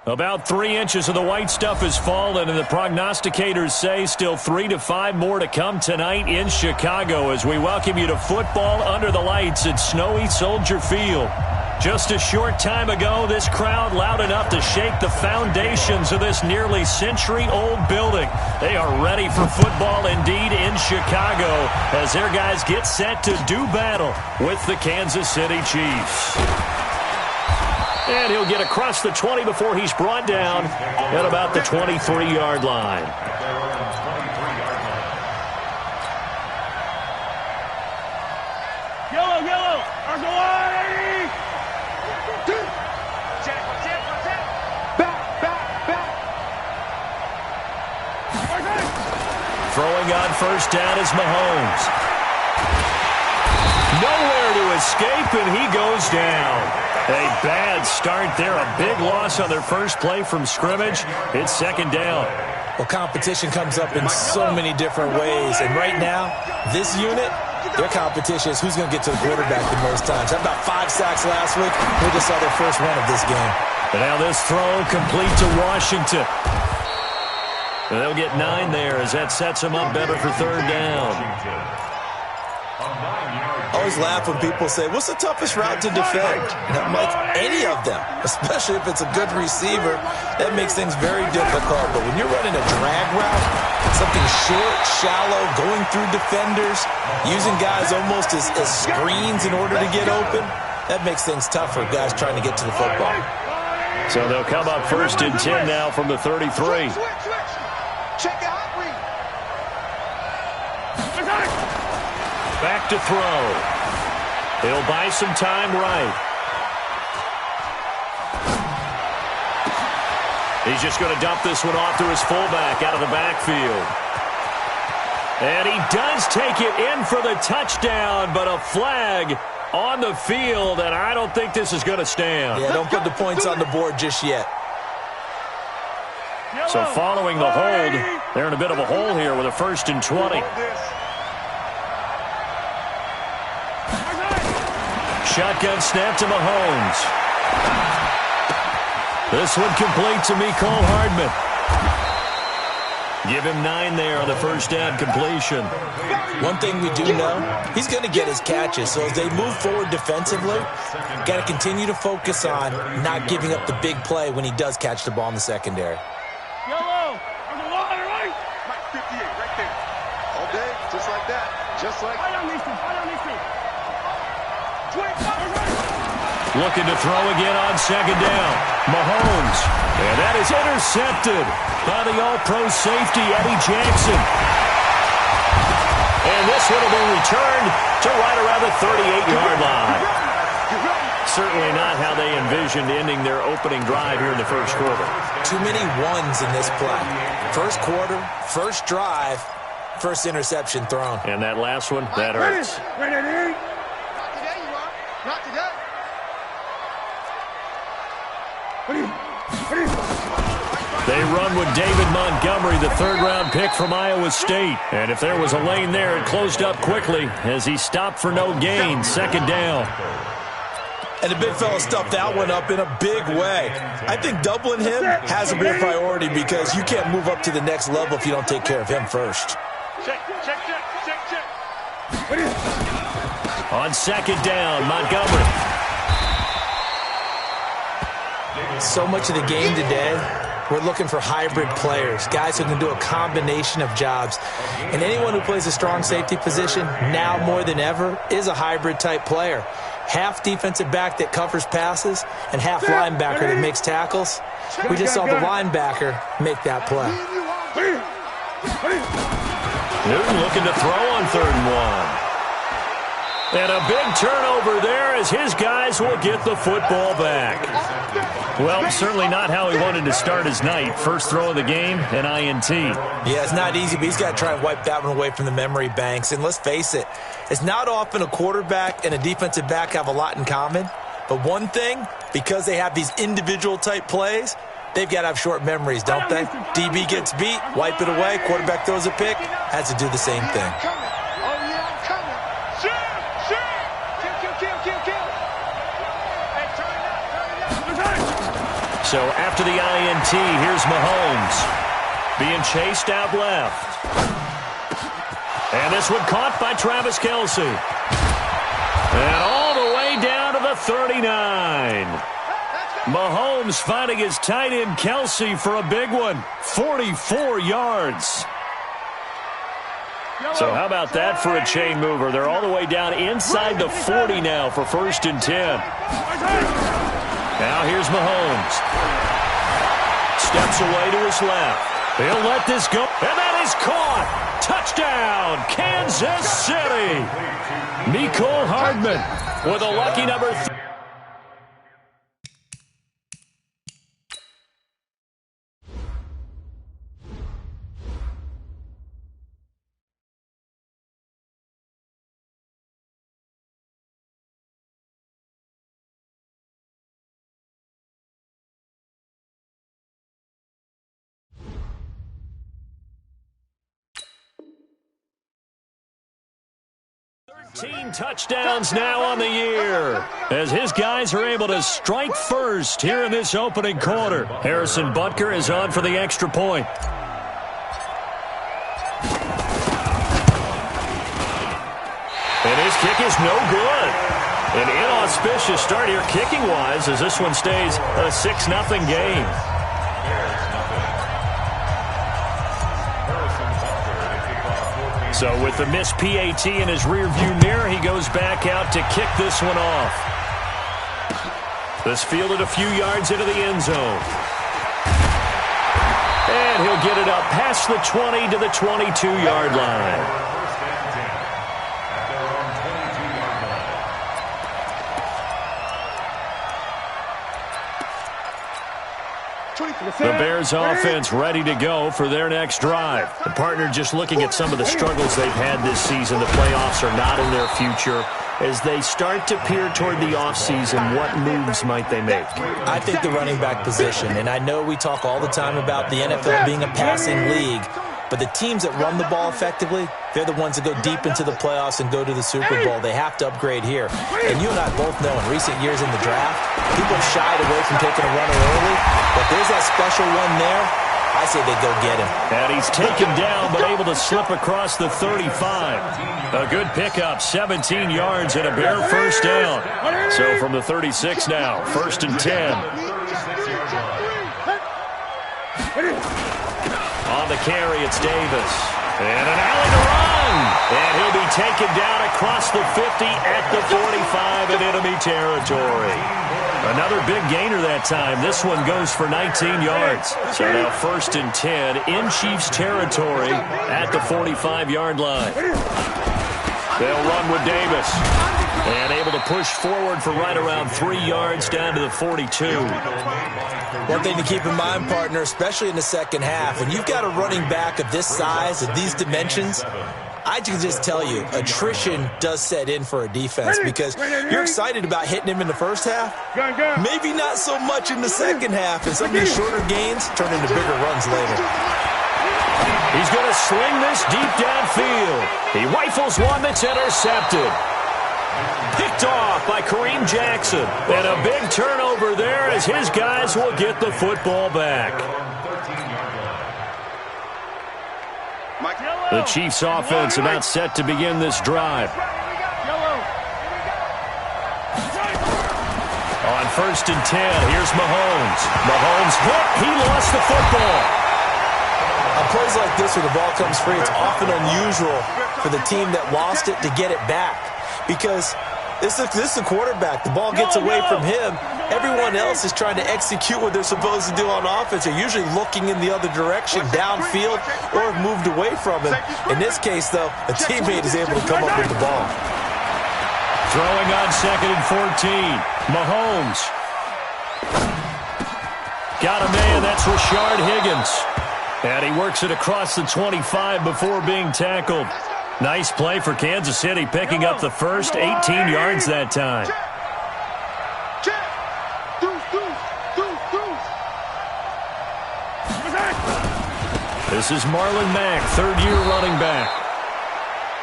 About 3 inches of the white stuff has fallen, and the prognosticators say still 3 to 5 more to come tonight in Chicago as we welcome you to football under the lights at snowy Soldier Field. Just a short time ago, this crowd loud enough to shake the foundations of this nearly century-old building. They are ready for football indeed in Chicago as their guys get set to do battle with the Kansas City Chiefs. And he'll get across the 20 before he's brought down at about the 23-yard line. Yellow, Argolani! Throwing on first down is Mahomes. Nowhere to escape, and he goes down. A bad start there, a big loss on their first play from scrimmage. It's second down. Well, competition comes up in so many different ways, and right now, this unit, their competition is who's going to get to the quarterback the most times. Had about 5 sacks last week. We just saw their first one of this game. And now this throw complete to Washington. And they'll get 9 there as that sets them up better for third down. I always laugh when people say, what's the toughest route to defend? And I'm like, any of them, especially if it's a good receiver. That makes things very difficult. But when you're running a drag route, something short, shallow, going through defenders, using guys almost as screens in order to get open, that makes things tough for guys trying to get to the football. So they'll come up first and 10 now from the 33. Check out read. Back to throw. He'll buy some time right. He's just going to dump this one off to his fullback out of the backfield. And he does take it in for the touchdown, but a flag on the field, and I don't think this is going to stand. Yeah, don't put the points on the board just yet. So following the hold, they're in a bit of a hole here with a first and 20. Shotgun snap to Mahomes. This one complete to Mecole Hardman. Give him 9 there on the first down completion. One thing we do know, he's going to get his catches. So as they move forward defensively, got to continue to focus on not giving up the big play when he does catch the ball in the secondary. Yellow, on the line, right? Mike 58, right there. All day, just like that. Just like that. Looking to throw again on second down. Mahomes. And that is intercepted by the all-pro safety, Eddie Jackson. And this one will be returned to right around the 38-yard line. Certainly not how they envisioned ending their opening drive here in the first quarter. Too many ones in this play. First quarter, first drive, first interception thrown. And that last one, that hurts. Ready. Not today, you are. Not today. They run with David Montgomery, the third-round pick from Iowa State. And if there was a lane there, it closed up quickly as he stopped for no gain. Second down. And the big fella stuffed that one up in a big way. I think doubling him has to be a priority because you can't move up to the next level if you don't take care of him first. Check. On second down, Montgomery. So much of the game today, we're looking for hybrid players, guys who can do a combination of jobs. And anyone who plays a strong safety position, now more than ever, is a hybrid-type player. Half defensive back that covers passes and half linebacker that makes tackles. We just saw the linebacker make that play. Newton looking to throw on 3rd and 1. And a big turnover there as his guys will get the football back. Well, certainly not how he wanted to start his night. First throw of the game, an INT. Yeah, it's not easy, but he's got to try and wipe that one away from the memory banks. And let's face it, it's not often a quarterback and a defensive back have a lot in common. But one thing, because they have these individual type plays, they've got to have short memories, don't they? DB gets beat, wipe it away, quarterback throws a pick, has to do the same thing. So after the INT, here's Mahomes. Being chased out left. And this one caught by Travis Kelce. And all the way down to the 39. Mahomes finding his tight end Kelce for a big one. 44 yards. So how about that for a chain mover? They're all the way down inside the 40 now for 1st and 10. Now here's Mahomes. Steps away to his left. He'll let this go. And that is caught. Touchdown, Kansas City. Mecole Hardman with a lucky number 3. Touchdowns now on the year as his guys are able to strike first here in this opening quarter. Harrison Butker is on for the extra point. And his kick is no good. An inauspicious start here kicking-wise as this one stays a 6-0 game. So with the missed PAT in his rearview mirror, he goes back out to kick this one off. This fielded a few yards into the end zone. And he'll get it up past the 20 to the 22-yard line. The Bears offense ready to go for their next drive. The partner just looking at some of the struggles they've had this season. The playoffs are not in their future. As they start to peer toward the offseason, what moves might they make? I think the running back position, and I know we talk all the time about the NFL being a passing league, but the teams that run the ball effectively, they're the ones that go deep into the playoffs and go to the Super Bowl. They have to upgrade here. And you and I both know in recent years in the draft, people have shied away from taking a runner early, but there's that special one there. I say they go get him. And he's taken down but able to slip across the 35. A good pickup, 17 yards and a Bear first down. So from the 36 now, 1st and 10. On the carry, it's Davis. And an alley to run. And he'll be taken down across the 50 at the 45 in enemy territory. Another big gainer that time. This one goes for 19 yards. So now 1st and 10 in Chiefs territory at the 45-yard line. They'll run with Davis. And able to push forward for right around 3 yards down to the 42. One thing to keep in mind, partner, especially in the second half, when you've got a running back of this size, of these dimensions, I can just tell you, attrition does set in for a defense because you're excited about hitting him in the first half. Maybe not so much in the second half, and some of these shorter gains turn into bigger runs later. He's going to sling this deep downfield. He rifles one that's intercepted. Picked off by Kareem Jackson. And a big turnover there as his guys will get the football back. The Chiefs offense about set to begin this drive. On 1st and 10, here's Mahomes. Mahomes hit. He lost the football. On plays like this where the ball comes free, it's often unusual for the team that lost it to get it back. Because this is the quarterback. The ball gets away from him. Everyone else is trying to execute what they're supposed to do on offense. They're usually looking in the other direction, downfield, or have moved away from him. In this case, though, a teammate is able to come up with the ball. Throwing on 2nd and 14. Mahomes. Got a man. That's Rashard Higgins. And he works it across the 25 before being tackled. Nice play for Kansas City, picking up the first, 18 yards that time. This is Marlon Mack, third-year running back.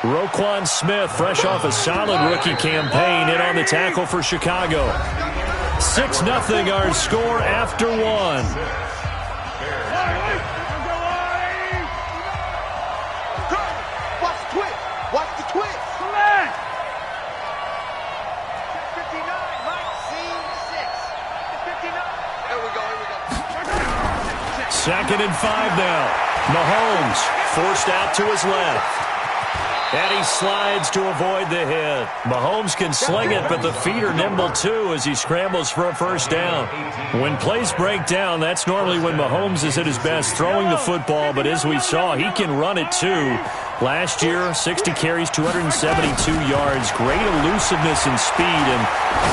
Roquan Smith, fresh off a solid rookie campaign, in on the tackle for Chicago. 6-0 our score after one. Watch the twist. Watch the twist. 59, Mike. C6. 59. There we go. Second and 5 now. Mahomes forced out to his left. And he slides to avoid the hit. Mahomes can sling it, but the feet are nimble too as he scrambles for a first down. When plays break down, that's normally when Mahomes is at his best throwing the football, but as we saw, he can run it too. Last year, 60 carries, 272 yards, great elusiveness and speed, and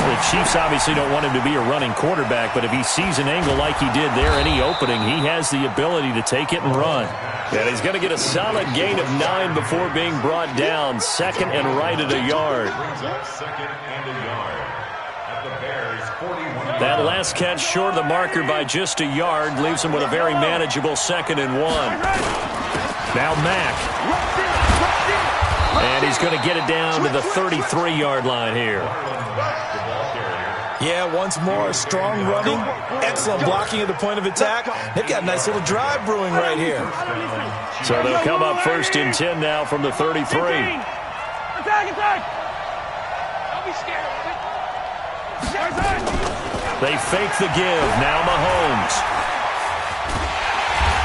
the Chiefs obviously don't want him to be a running quarterback, but if he sees an angle like he did there, any opening, he has the ability to take it and run. And he's going to get a solid gain of 9 before being brought down, second and right at a yard. That last catch short of the marker by just a yard leaves him with a very manageable second and 1. Now Mack. And he's going to get it down to the 33-yard line here. Yeah, once more, strong running, excellent blocking at the point of attack. They've got a nice little drive brewing right here. So they'll come up first and 10 now from the 33. Attack! Don't be scared of it. They fake the give. Now Mahomes.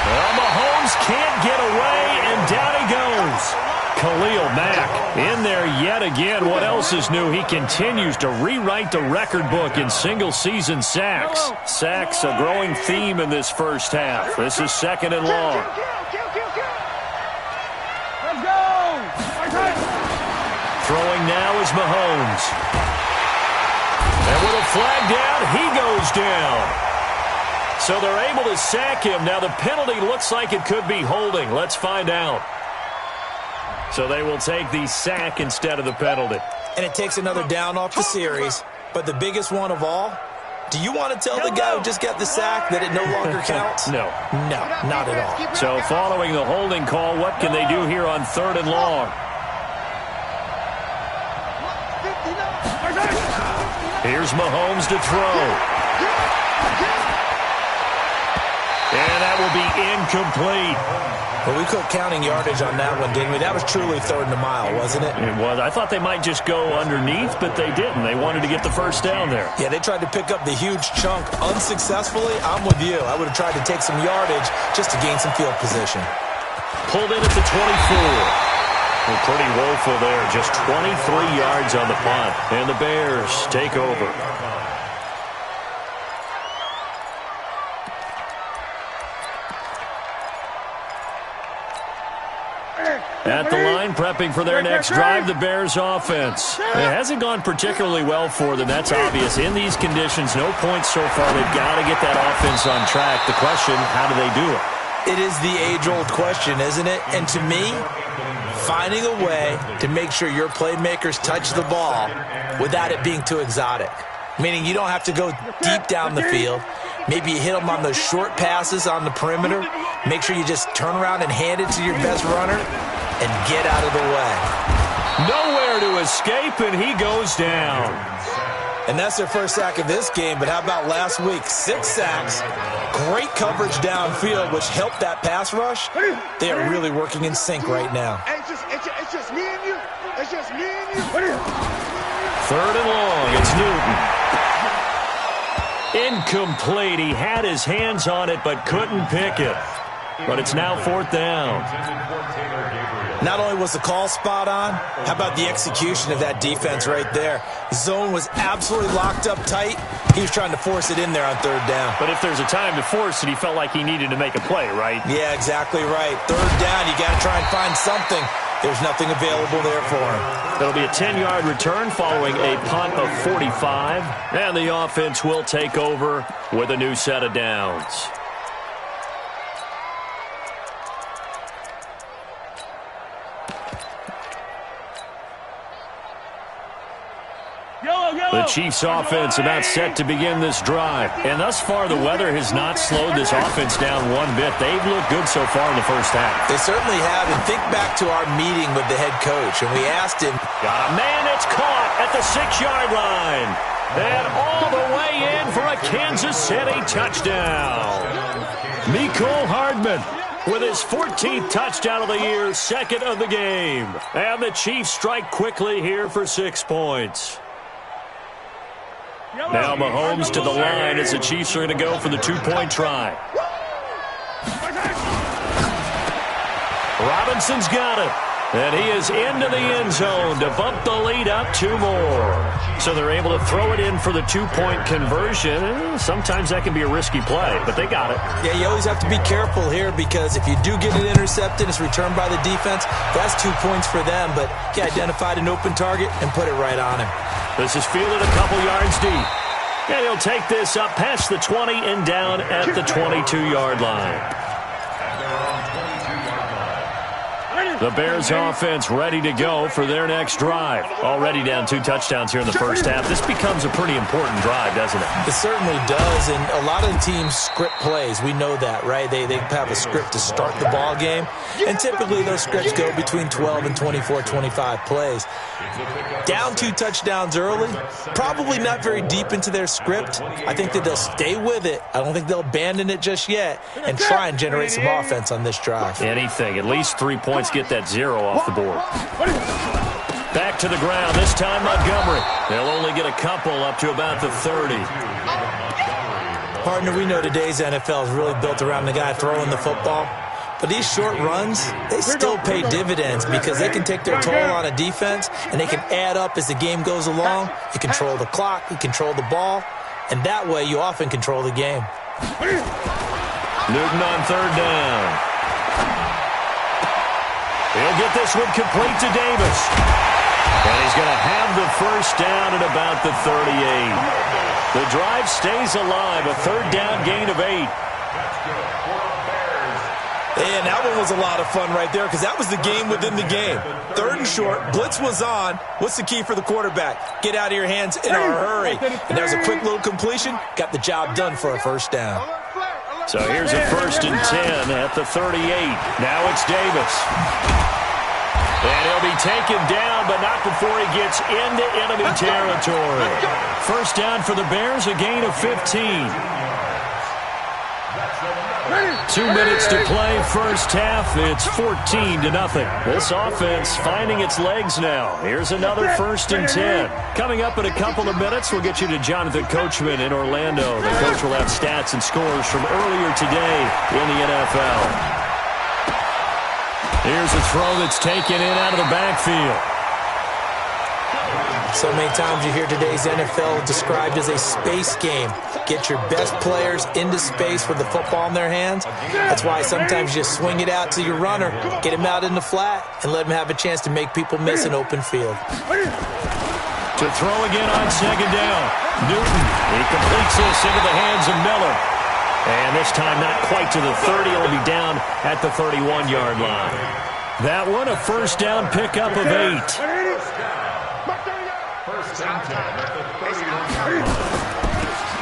Well, Mahomes can't get away, and down he goes. Khalil Mack in there yet again. What else is new? He continues to rewrite the record book in single-season sacks. Sacks, a growing theme in this first half. This is second and long. Let's go! Throwing now is Mahomes. And with a flag down, he goes down. So they're able to sack him. Now the penalty looks like it could be holding. Let's find out. So they will take the sack instead of the penalty. And it takes another down off the series. But the biggest one of all, do you want to tell the guy who just got the sack that it no longer counts? No. No, not at all. So following the holding call, what can they do here on third and long? Here's Mahomes to throw. And that will be incomplete. Well, we quit counting yardage on that one, didn't we? That was truly third and a mile, wasn't it? It was. I thought they might just go underneath, but they didn't. They wanted to get the first down there. Yeah, they tried to pick up the huge chunk unsuccessfully. I'm with you. I would have tried to take some yardage just to gain some field position. Pulled in at the 24. Well, pretty woeful there. Just 23 yards on the punt. And the Bears take over. At the line, prepping for their next drive, the Bears offense. It hasn't gone particularly well for them. That's obvious. In these conditions, no points so far. They've got to get that offense on track. The question, how do they do it? It is the age-old question, isn't it? And to me, finding a way to make sure your playmakers touch the ball without it being too exotic. Meaning you don't have to go deep down the field. Maybe you hit them on those short passes on the perimeter. Make sure you just turn around and hand it to your best runner and get out of the way. Nowhere to escape, and he goes down. And that's their first sack of this game, but how about last week? 6 sacks, great coverage downfield, which helped that pass rush. They are really working in sync right now. It's just me and you. It's just me and you. Third and long, it's Newton. Incomplete. He had his hands on it, but couldn't pick it. But it's now fourth down. Not only was the call spot on, how about the execution of that defense right there? Zone was absolutely locked up tight. He was trying to force it in there on third down. But if there's a time to force it, he felt like he needed to make a play, right? Yeah, exactly right. Third down, you got to try and find something. There's nothing available there for him. It'll be a 10-yard return following a punt of 45. And the offense will take over with a new set of downs. The Chiefs offense about set to begin this drive. And thus far, the weather has not slowed this offense down one bit. They've looked good so far in the first half. They certainly have. And think back to our meeting with the head coach. And we asked him. Got a man, it's caught at the 6-yard line. And all the way in for a Kansas City touchdown. Mecole Hardman with his 14th touchdown of the year, second of the game. And the Chiefs strike quickly here for 6 points. Now Mahomes to the line as the Chiefs are going to go for the 2-point try. Robinson's got it. And he is into the end zone to bump the lead up 2 more. So they're able to throw it in for the 2-point conversion. Sometimes that can be a risky play, but they got it. Yeah, you always have to be careful here because if you do get it intercepted, it's returned by the defense. That's 2 points for them, but he identified an open target and put it right on him. This is fielded a couple yards deep. And he'll take this up past the 20 and down at the 22-yard line. The Bears offense ready to go for their next drive. Already down 2 touchdowns here in the first half. This becomes a pretty important drive, doesn't it? It certainly does, and a lot of the teams script plays. We know that, right? They have a script to start the ball game, and typically those scripts go between 12 and 24, 25 plays. Down 2 touchdowns early, probably not very deep into their script. I think that they'll stay with it. I don't think they'll abandon it just yet and try and generate some offense on this drive. Anything. At least 3 points, get that 0 off the board. Back to the ground. This time Montgomery. They'll only get a couple up to about the 30. Partner, we know today's NFL is really built around the guy throwing the football. But these short runs, they still pay dividends because they can take their toll on a defense and they can add up as the game goes along. You control the clock, you control the ball, and that way you often control the game. Newton on 3rd down. He'll get this one complete to Davis. And he's going to have the first down at about the 38. The drive stays alive, a 3rd down gain of 8. And that one was a lot of fun right there because that was the game within the game. 3rd and short, blitz was on. What's the key for the quarterback? Get out of your hands in a hurry. And there's a quick little completion. Got the job done for a first down. So here's a 1st and 10 at the 38. Now it's Davis. And he'll be taken down, but not before he gets into enemy territory. First down for the Bears, a gain of 15. 2 minutes to play, first half. It's 14-0. This offense finding its legs now. Here's another 1st and 10. Coming up in a couple of minutes, we'll get you to Jonathan Coachman in Orlando. The coach will have stats and scores from earlier today in the NFL. Here's a throw that's taken in out of the backfield. So many times you hear today's NFL described as a space game. Get your best players into space with the football in their hands. That's why sometimes you swing it out to your runner, get him out in the flat, and let him have a chance to make people miss an open field. To throw again on 2nd down. Newton, he completes this into the hands of Miller. And this time not quite to the 30. He'll be down at the 31-yard line. That one, a first down pickup of 8.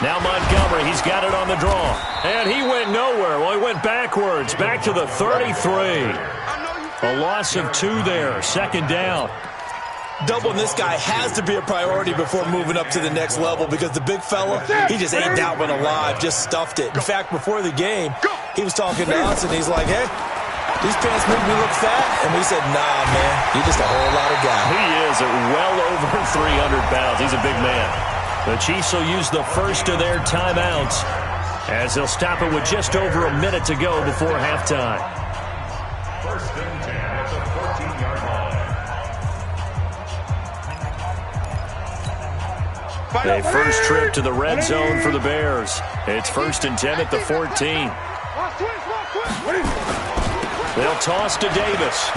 Now Montgomery, he's got it on the draw. And he went nowhere. Well, he went backwards, back to the 33. A loss of 2 there, 2nd down. Doubling this guy has to be a priority before moving up to the next level because the big fella, he just ate that one alive, just stuffed it. In fact, before the game, he was talking to us, and he's like, hey, these pants make me look fat. And we said, nah, man, you're just a whole lot of guy. He is at well over 300 pounds. He's a big man. The Chiefs will use the first of their timeouts as they'll stop it with just over a minute to go before halftime. 1st and 10 at the 14-yard line. A first trip to the red zone for the Bears. It's 1st and 10 at the 14. They'll toss to Davis.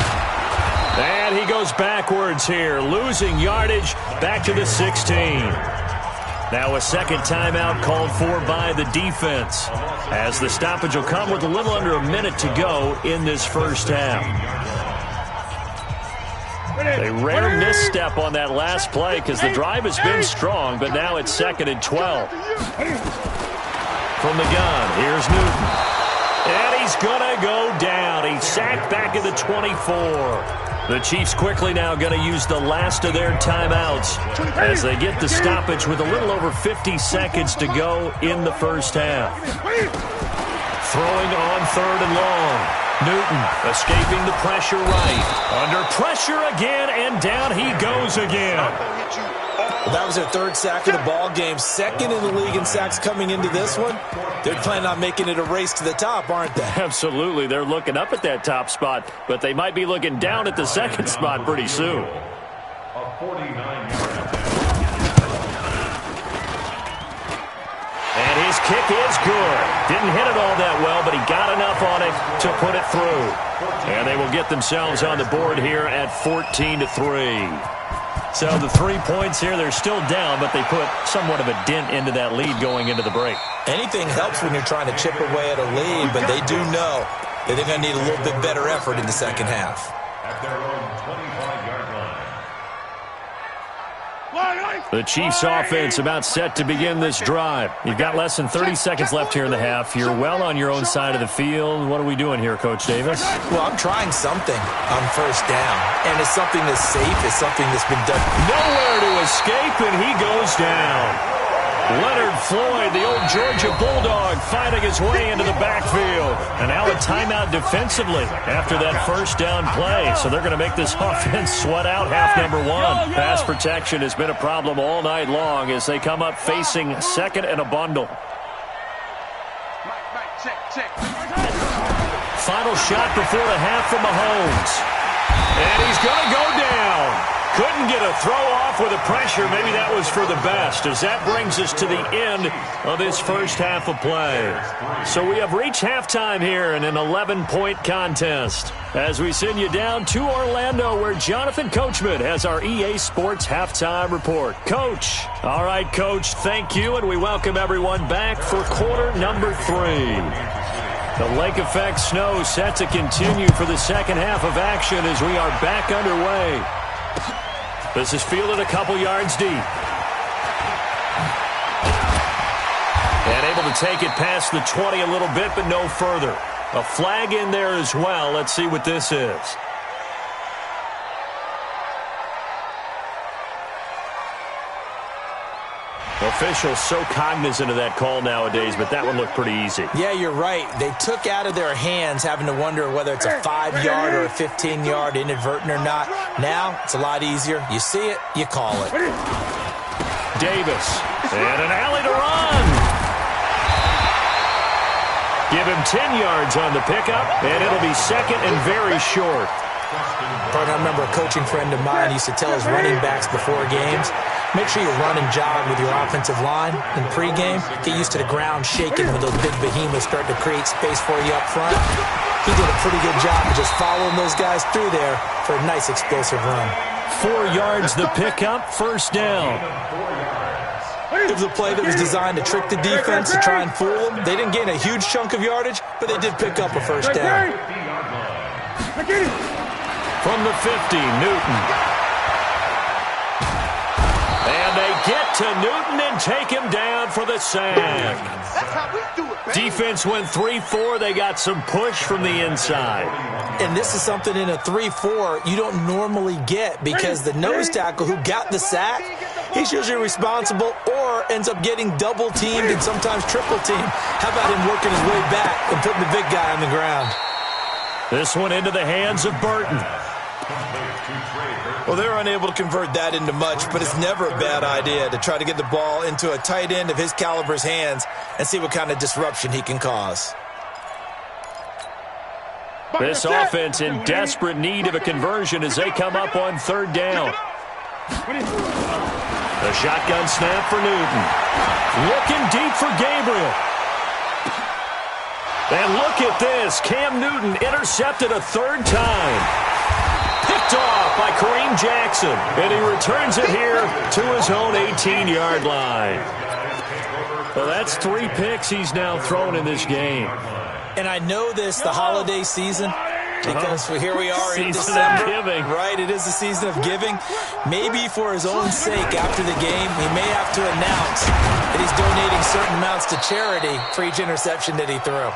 And he goes backwards here, losing yardage back to the 16. Now a second timeout called for by the defense, as the stoppage will come with a little under a minute to go in this first half. A rare misstep on that last play because the drive has been strong, but now it's 2nd and 12. From the gun, here's Newton. And he's going to go down. He's sacked back at the 24. The Chiefs quickly now going to use the last of their timeouts as they get the stoppage with a little over 50 seconds to go in the first half. Throwing on 3rd and long. Newton escaping the pressure right. Under pressure again, and down he goes again. Well, that was their 3rd sack of the ball game. 2nd in the league in sacks coming into this one. They're planning on making it a race to the top, aren't they? Absolutely. They're looking up at that top spot, but they might be looking down at the 2nd spot pretty soon. And his kick is good. Didn't hit it all that well, but he got enough on it to put it through. And they will get themselves on the board here at 14-3. So the 3 points here, they're still down, but they put somewhat of a dent into that lead going into the break. Anything helps when you're trying to chip away at a lead, but they do know that they're going to need a little bit better effort in the second half. At their own 25-yard line. The Chiefs offense about set to begin this drive. You've got less than 30 seconds left here in the half. You're well on your own side of the field. What are we doing here, Coach Davis? Well, I'm trying something on 1st down, and it's something that's safe. It's something that's been done. Nowhere to escape, and he goes down. Leonard Floyd, the old Georgia Bulldog, fighting his way into the backfield. And now a timeout defensively after that 1st down play. So they're going to make this offense sweat out half number 1. Pass protection has been a problem all night long as they come up facing 2nd and a bundle. Final shot before the half from Mahomes. And he's going to go down. Couldn't get a throw off with the pressure. Maybe that was for the best, as that brings us to the end of this first half of play. So we have reached halftime here in an 11-point contest as we send you down to Orlando, where Jonathan Coachman has our EA Sports halftime report. Coach. All right, Coach, thank you, and we welcome everyone back for quarter number 3. The lake effect snow set to continue for the second half of action as we are back underway. This is fielded a couple yards deep. And able to take it past the 20 a little bit, but no further. A flag in there as well. Let's see what this is. Officials so cognizant of that call nowadays, but that one looked pretty easy. Yeah, you're right. They took out of their hands having to wonder whether it's a 5-yard or a 15-yard inadvertent or not. Now, it's a lot easier. You see it, you call it. Davis, and an alley to run. Give him 10 yards on the pickup, and it'll be 2nd and very short. I remember a coaching friend of mine used to tell his running backs before games, make sure you run and jog with your offensive line in pregame. Get used to the ground shaking when those big behemoths start to create space for you up front. He did a pretty good job of just following those guys through there for a nice explosive run. 4 yards the pickup, 1st down. It was a play that was designed to trick the defense, to try and fool them. They didn't gain a huge chunk of yardage, but they did pick up a 1st down. From the 50, Newton. And they get to Newton and take him down for the sack. That's how we do it, baby. Defense went 3-4. They got some push from the inside. And this is something in a 3-4 you don't normally get, because the nose tackle who got the sack, he's usually responsible or ends up getting double-teamed and sometimes triple-teamed. How about him working his way back and putting the big guy on the ground? This one into the hands of Burton. Well, they're unable to convert that into much, but it's never a bad idea to try to get the ball into a tight end of his caliber's hands and see what kind of disruption he can cause. This offense in desperate need of a conversion as they come up on 3rd down. The shotgun snap for Newton. Looking deep for Gabriel. And look at this. Cam Newton intercepted a 3rd time. Picked off by Kareem Jackson. And he returns it here to his own 18-yard line. Well, that's 3 picks he's now thrown in this game. And I know this, the holiday season, because here we are in Season December. of giving. Right, it is the season of giving. Maybe for his own sake after the game, he may have to announce that he's donating certain amounts to charity for each interception that he threw.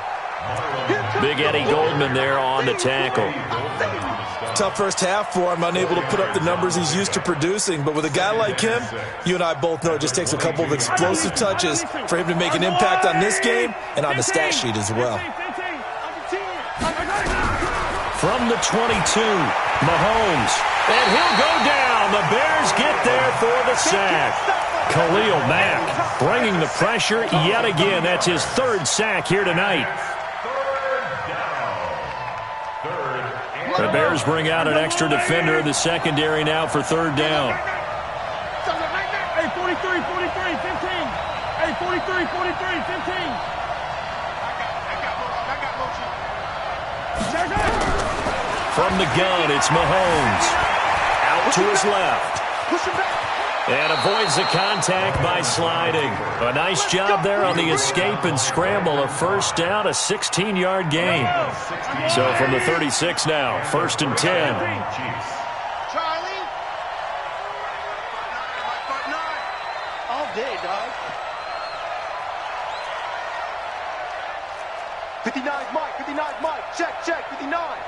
Big Eddie Goldman there on the tackle. Tough first half for him, unable to put up the numbers he's used to producing. But with a guy like him, you and I both know it just takes a couple of explosive touches for him to make an impact on this game and on the stat sheet as well. From the 22, Mahomes. And he'll go down. The Bears get there for the sack. Khalil Mack bringing the pressure yet again. That's his third sack here tonight. The Bears bring out an extra defender in the secondary now for third down. Hey, 43, 15. Hey, 43, 15. From the gun, it's Mahomes. Out to his left. And avoids the contact by sliding. A nice job there on the escape and scramble. A first down, a 16-yard gain. So from the 36 now, 1st and 10. Charlie. All day, dog. 59's Mike. 59's Mike. Check. 59.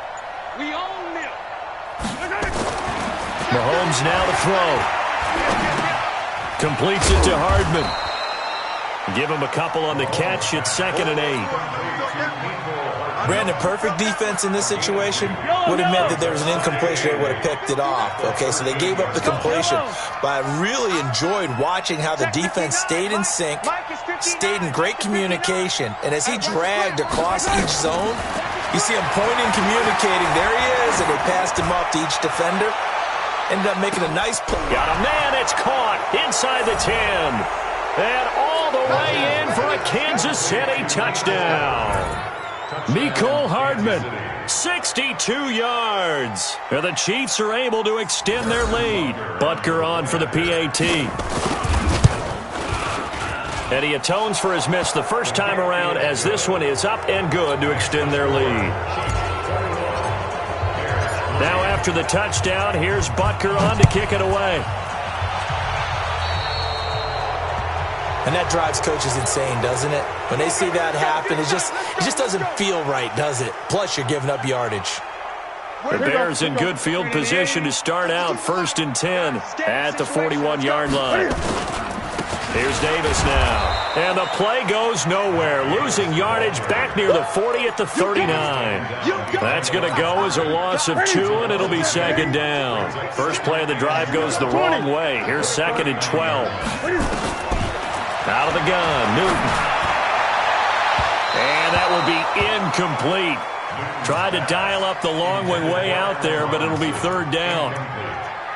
We own them. Mahomes now to throw. Completes it to Hardman. Give him a couple on the catch. It's 2nd and 8. Brandon, perfect defense in this situation would have meant that there was an incompletion. They would have picked it off. Okay, so they gave up the completion. But I really enjoyed watching how the defense stayed in sync, stayed in great communication. And as he dragged across each zone, you see him pointing, communicating. There he is, and they passed him off to each defender. Ended up making a nice play. Got a man, it's caught inside the 10. And all the way in for a Kansas City touchdown. Mecole Hardman, 62 yards. And the Chiefs are able to extend their lead. Butker on for the PAT. And he atones for his miss the first time around as this one is up and good to extend their lead. Now after the touchdown, here's Butker on to kick it away. And that drives coaches insane, doesn't it? When they see that happen, it just doesn't feel right, does it? Plus, you're giving up yardage. The Bears in good field position to start out 1st and 10 at the 41-yard line. Here's Davis now. And the play goes nowhere. Losing yardage back near the 40 at the 39. That's going to go as a loss of 2, and it'll be 2nd down. First play of the drive goes the wrong way. Here's 2nd and 12. Out of the gun, Newton. And that will be incomplete. Tried to dial up the long way out there, but it'll be 3rd down.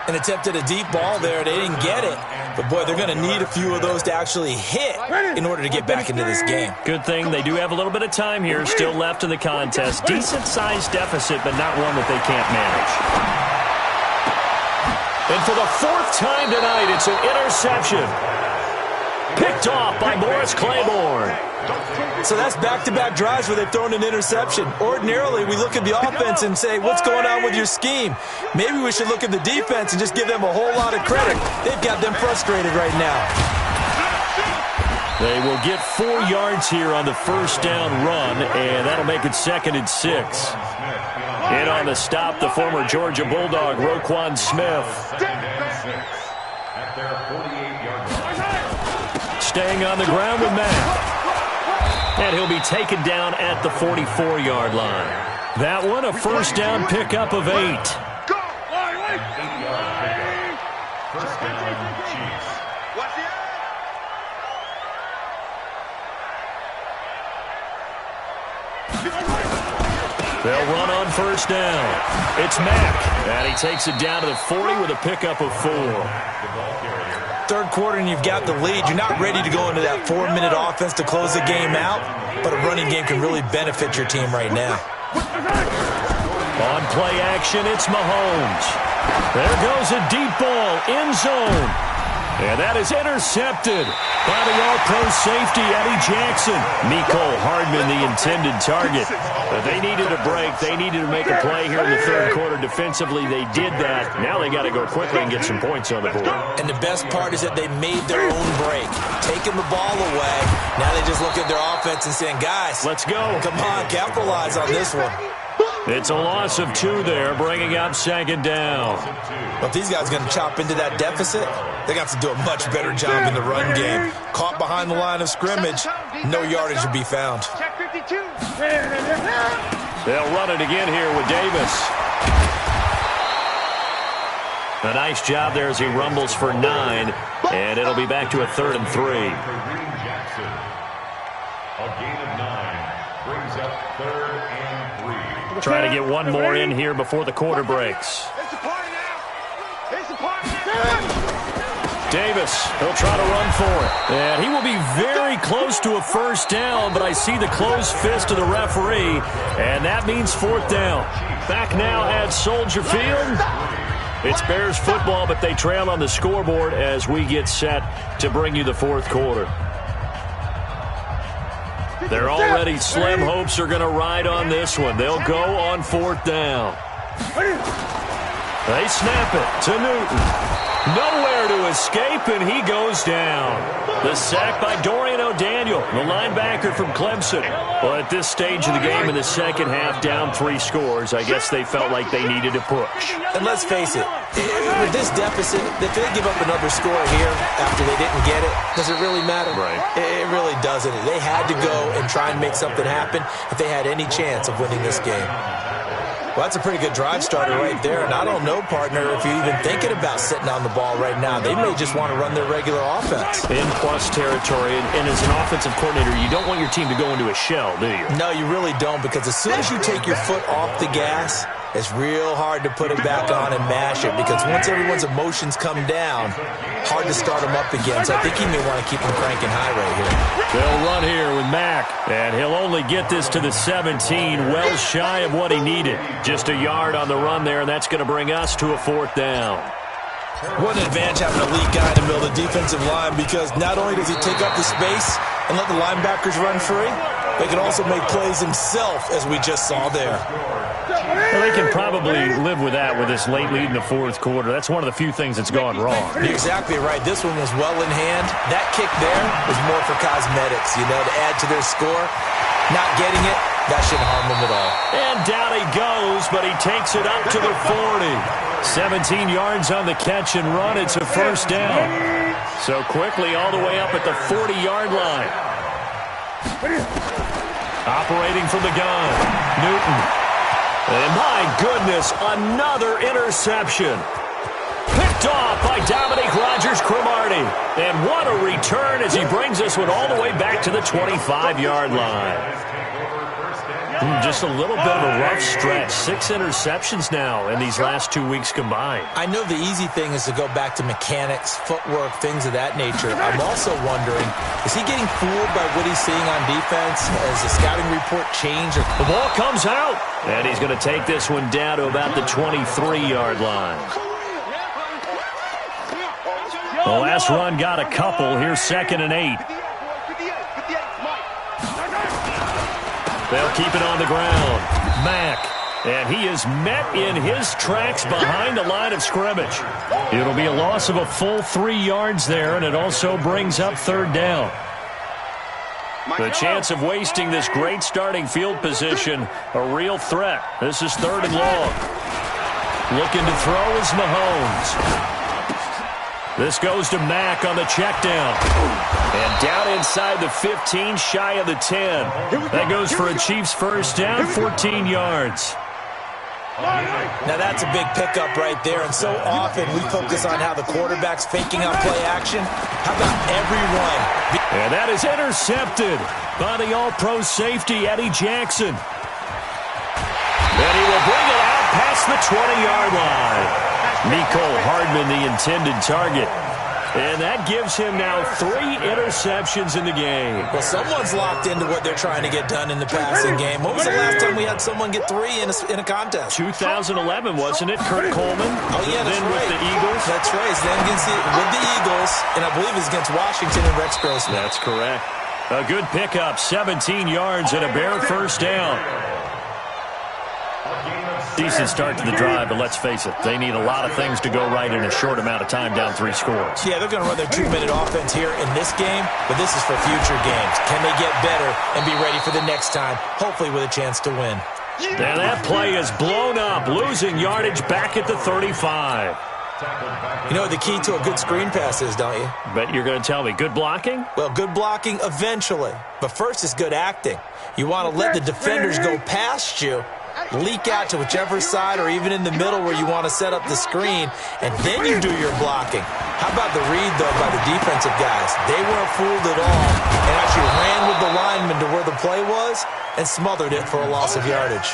And attempted a deep ball there. They didn't get it. But, boy, they're going to need a few of those to actually hit in order to get back into this game. Good thing they do have a little bit of time here still left in the contest. Decent-sized deficit, but not one that they can't manage. And for the 4th time tonight, it's an interception. Picked off by Morris Claiborne. So that's back-to-back drives where they've thrown an interception. Ordinarily, we look at the offense and say, what's going on with your scheme? Maybe we should look at the defense and just give them a whole lot of credit. They've got them frustrated right now. They will get 4 yards here on the first down run, and that'll make it 2nd and 6. In on the stop, the former Georgia Bulldog, Roquan Smith. Staying on the ground with Mack. And he'll be taken down at the 44-yard line. That one, a first down pickup of 8. They'll run on first down. It's Mack. And he takes it down to the 40 with a pickup of 4. Third quarter and you've got the lead. You're not ready to go into that 4-minute offense to close the game out, but a running game can really benefit your team right now. On play action, it's Mahomes. There goes a deep ball, end zone. And that is intercepted by the All-Pro safety, Eddie Jackson. Mecole Hardman, the intended target. But they needed a break. They needed to make a play here in the third quarter. Defensively, they did that. Now they got to go quickly and get some points on the board. And the best part is that they made their own break, taking the ball away. Now they just look at their offense and saying, guys, let's go. Come on, capitalize on this one. It's a loss of 2 there, bringing up second down. Well, if these guys are going to chop into that deficit, they got to do a much better job in the run game. Caught behind the line of scrimmage, no yardage to be found. They'll run it again here with Davis. A nice job there as he rumbles for 9, and it'll be back to a 3rd and 3. A gain of 9 brings up 3rd and 3. Trying to get one more in here before the quarter breaks. It's a party now. It's a party now. Davis, he'll try to run for it. And he will be very close to a first down, but I see the closed fist of the referee, and that means 4th down. Back now at Soldier Field. It's Bears football, but they trail on the scoreboard as we get set to bring you the 4th quarter. They're already slim hopes are going to ride on this one. They'll go on 4th down. They snap it to Newton. Nowhere to escape, and he goes down. The sack by Dorian O'Daniel, the linebacker from Clemson. Well, at this stage of the game in the second half, down 3 scores, I guess they felt like they needed to push. And let's face it, with this deficit, if they give up another score here after they didn't get it, does it really matter? Right. It really doesn't. They had to go and try and make something happen if they had any chance of winning this game. Well, that's a pretty good drive starter right there, and I don't know, partner, if you're even thinking about sitting on the ball right now. They may just want to run their regular offense. In plus territory, and as an offensive coordinator, you don't want your team to go into a shell, do you? No, you really don't, because as soon as you take your foot off the gas, it's real hard to put it back on and mash it, because once everyone's emotions come down, hard to start them up again. So I think he may want to keep them cranking high right here. They'll run here with Mack, and he'll only get this to the 17, well shy of what he needed. Just a yard on the run there, and that's going to bring us to a 4th down. What an advantage having a lead guy in the middle of the defensive line, because not only does he take up the space and let the linebackers run free, but he can also make plays himself, as we just saw there. Well, they can probably live with that with this late lead in the 4th quarter. That's one of the few things that's gone wrong. You're exactly right. This one was well in hand. That kick there was more for cosmetics, to add to their score. Not getting it, that shouldn't harm them at all. And down he goes, but he takes it up to the 40. 17 yards on the catch and run. It's a first down. So quickly all the way up at the 40-yard line. Operating from the gun, Newton. And my goodness, another interception. Picked off by Dominique Rodgers-Cromartie. And what a return as he brings this one all the way back to the 25-yard line. Just a little bit of a rough stretch. 6 interceptions now in these last 2 weeks combined. I know the easy thing is to go back to mechanics, footwork, things of that nature. I'm also wondering, is he getting fooled by what he's seeing on defense? Has the scouting report changed? The ball comes out, and he's going to take this one down to about the 23-yard line. The last run got a couple. Here's 2nd and 8. They'll keep it on the ground. Mack. And he is met in his tracks behind the line of scrimmage. It'll be a loss of a full 3 yards there, and it also brings up 3rd down. The chance of wasting this great starting field position, a real threat. This is 3rd and long. Looking to throw is Mahomes. This goes to Mack on the check down. And down inside the 15, shy of the 10. That goes for a Chiefs first down, 14 yards. Now that's a big pickup right there, and so often we focus on how the quarterback's faking out play action. How about everyone? And that is intercepted by the All-Pro safety, Eddie Jackson. And he will bring it out past the 20-yard line. Mecole Hardman, the intended target. And that gives him now 3 interceptions in the game. Well, someone's locked into what they're trying to get done in the passing game. When was the last time we had someone get 3 in a contest? 2011, wasn't it? Kurt Coleman. Oh, yeah, that's then right. with the Eagles. That's right. Then with the Eagles, and I believe it's against Washington and Rex Grossman. That's correct. A good pickup, 17 yards and a Bear first down. Decent start to the drive, but let's face it, they need a lot of things to go right in a short amount of time, down 3 scores. Yeah, they're going to run their 2-minute offense here in this game, but this is for future games. Can they get better and be ready for the next time, hopefully with a chance to win? And that play is blown up, losing yardage back at the 35. You know what the key to a good screen pass is, don't you? Bet you're going to tell me. Good blocking? Well, good blocking eventually, but first is good acting. You want to let the defenders go past you, leak out to whichever side or even in the middle where you want to set up the screen, and then you do your blocking. How about the read, though, by the defensive guys? They weren't fooled at all and actually ran with the lineman to where the play was and smothered it for a loss of yardage.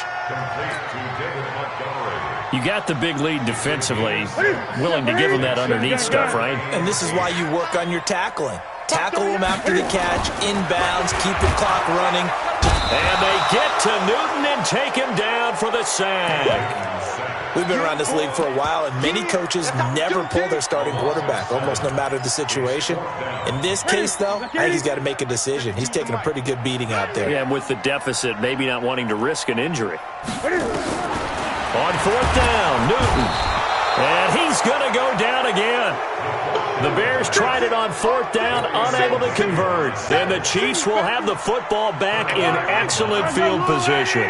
You got the big lead defensively, willing to give them that underneath stuff, right? And this is why you work on your tackling. Tackle them after the catch, inbounds, keep the clock running. And they get to Newton and take him down for the sack. We've been around this league for a while, and many coaches never pull their starting quarterback, almost no matter the situation. In this case, though, I think he's got to make a decision. He's taking a pretty good beating out there. Yeah, and with the deficit, maybe not wanting to risk an injury. On 4th down, Newton. And he's going to go down again. The Bears tried it on 4th down, unable to convert. And the Chiefs will have the football back in excellent field position.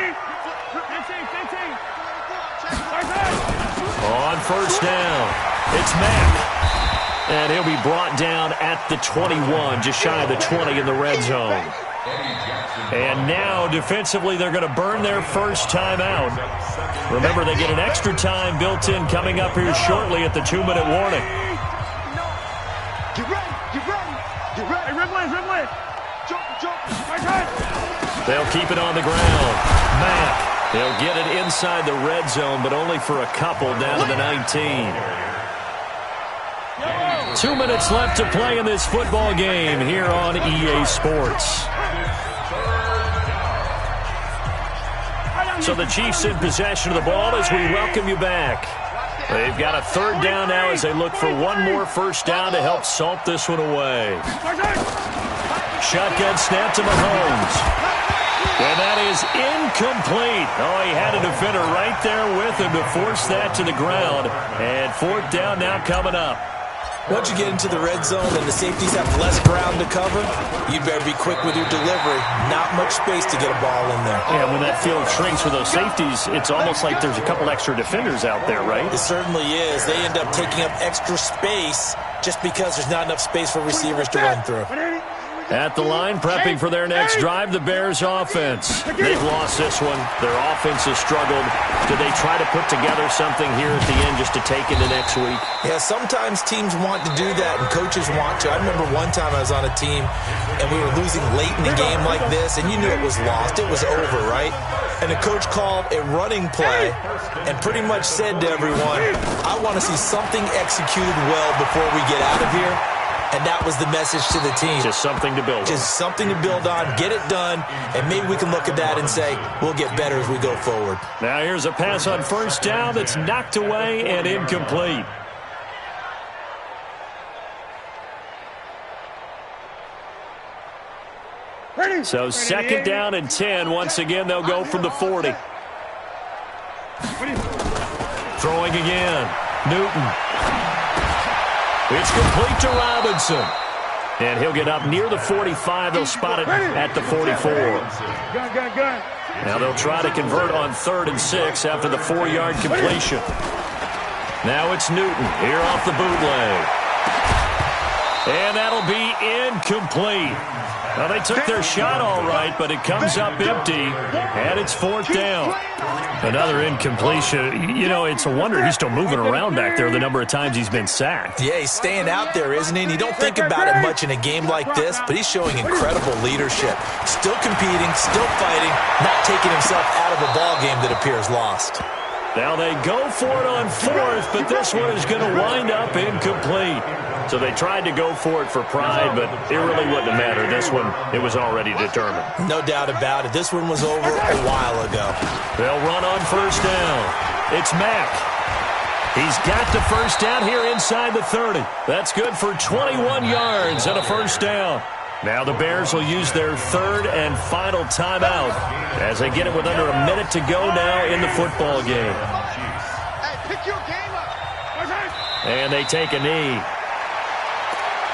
On 1st down, it's Mack. And he'll be brought down at the 21, just shy of the 20 in the red zone. And now, defensively, they're going to burn their first time out. Remember, they get an extra time built in coming up here shortly at the 2-minute warning. Get ready, get ready, get ready. Hey, Ridley. Jump. They'll keep it on the ground. Mack, they'll get it inside the red zone, but only for a couple down to the 19. 2 minutes left to play in this football game here on EA Sports. So the Chiefs in possession of the ball as we welcome you back. They've got a 3rd down now as they look for one more first down to help salt this one away. Shotgun snap to Mahomes. And that is incomplete. Oh, he had a defender right there with him to force that to the ground. And 4th down now coming up. Once you get into the red zone and the safeties have less ground to cover, you better be quick with your delivery. Not much space to get a ball in there. Yeah, when that field shrinks with those safeties, it's almost like there's a couple extra defenders out there, right? It certainly is. They end up taking up extra space just because there's not enough space for receivers to run through. At the line, prepping for their next drive, the Bears offense. They've lost this one. Their offense has struggled. Do they try to put together something here at the end just to take into next week? Yeah, sometimes teams want to do that and coaches want to. I remember one time I was on a team and we were losing late in a game like this and you knew it was lost. It was over, right? And the coach called a running play and pretty much said to everyone, I want to see something executed well before we get out of here. And that was the message to the team. Just something to build on. Just something to build on, get it done, and maybe we can look at that and say, we'll get better as we go forward. Now here's a pass on 1st down that's knocked away and incomplete. So 2nd down and 10. Once again, they'll go from the 40. Throwing again. Newton. It's complete to Robinson. And he'll get up near the 45. They'll spot it at the 44. Now they'll try to convert on 3rd and 6 after the 4-yard completion. Now it's Newton here off the bootleg. And that'll be incomplete. Well, they took their shot all right, but it comes up empty, and it's 4th down. Another incompletion. You know, it's a wonder he's still moving around back there the number of times he's been sacked. Yeah, he's staying out there, isn't he? And you don't think about it much in a game like this, but he's showing incredible leadership. Still competing, still fighting, not taking himself out of a ball game that appears lost. Now they go for it on fourth, but this one is going to wind up incomplete. So they tried to go for it for pride, but it really wouldn't have mattered. This one, it was already determined. No doubt about it. This one was over a while ago. They'll run on first down. It's Mack. He's got the first down here inside the 30. That's good for 21 yards and a first down. Now the Bears will use their third and final timeout as they get it with under a minute to go now in the football game. Hey, pick your game up. And they take a knee.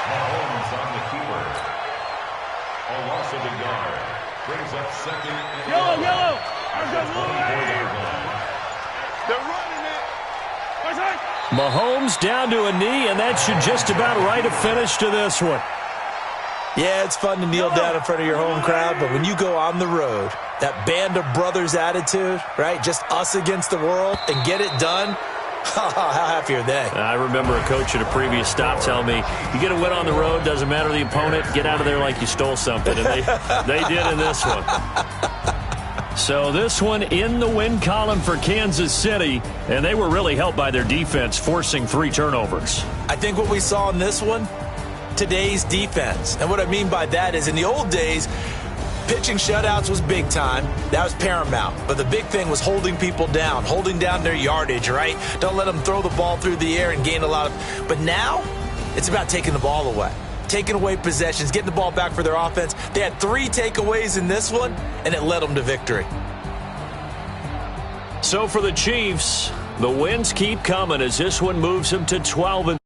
Mahomes on the keeper. A loss of a yard. Brings up second and Yellow, 11. yellow. At the 24-yard line. They're running it. Mahomes down to a knee, and that should just about write a finish to this one. Yeah, it's fun to kneel down in front of your home crowd, but when you go on the road, that band of brothers attitude, right, just us against the world, and get it done, how happy are they? I remember a coach at a previous stop telling me, you get a win on the road, doesn't matter the opponent, get out of there like you stole something, and they did in this one. So this one in the win column for Kansas City, and they were really helped by their defense, forcing 3 turnovers. I think what we saw in this one, today's defense. And what I mean by that is in the old days, pitching shutouts was big time. That was paramount. But the big thing was holding people down, holding down their yardage, right? Don't let them throw the ball through the air and gain a lot of... But now, it's about taking the ball away. Taking away possessions, getting the ball back for their offense. They had 3 takeaways in this one, and it led them to victory. So for the Chiefs, the wins keep coming as this one moves them to 12-3.